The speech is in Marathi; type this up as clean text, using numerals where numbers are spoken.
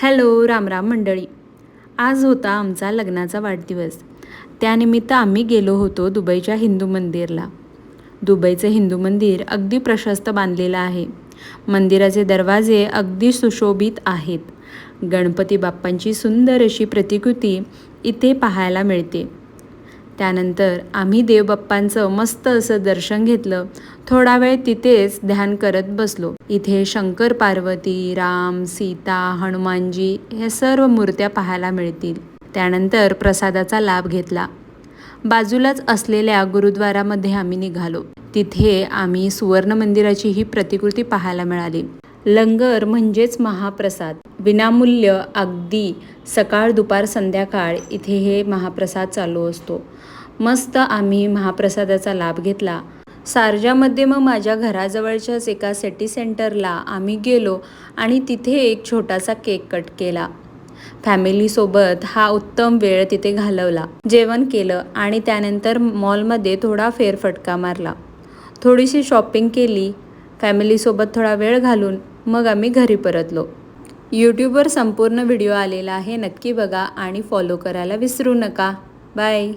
हॅलो रामराम मंडळी. आज होता आमचा लग्नाचा वाढदिवस. त्यानिमित्त आम्ही गेलो होतो दुबईच्या हिंदू मंदिरला. दुबईचं हिंदू मंदिर अगदी प्रशस्त बांधलेलं आहे. मंदिराचे दरवाजे अगदी सुशोभित आहेत. गणपती बाप्पांची सुंदर अशी प्रतिकृती इथे पाहायला मिळते. त्यानंतर आम्ही देवबाप्पांचं मस्त असं दर्शन घेतलं. थोडा वेळ तिथेच ध्यान करत बसलो. इथे शंकर पार्वती, राम, सीता, हनुमानजी ह्या सर्व मूर्त्या पाहायला मिळतील. त्यानंतर प्रसादाचा लाभ घेतला. बाजूलाच असलेल्या गुरुद्वारामध्ये आम्ही निघालो. तिथे आम्ही सुवर्ण मंदिराची ही प्रतिकृती पाहायला मिळाली. लंगर म्हणजेच महाप्रसाद विनामूल्य, अगदी सकाळ दुपार संध्याकाळ इथे हे महाप्रसाद चालू असतो. मस्त आम्ही महाप्रसादाचा लाभ घेतला. शारजामध्ये मग माझ्या घराजवळच्याच एका सिटी सेंटरला आम्ही गेलो आणि तिथे एक छोटासा केक कट केला. फॅमिलीसोबत हा उत्तम वेळ तिथे घालवला. जेवण केलं आणि त्यानंतर मॉलमध्ये थोडा फेरफटका मारला. थोडीशी शॉपिंग केली. फॅमिलीसोबत थोडा वेळ घालून मग आम्ही घरी परतलो. यूट्यूबवर संपूर्ण व्हिडिओ आलेला आहे, नक्की बघा आणि फॉलो करायला विसरू नका. बाय.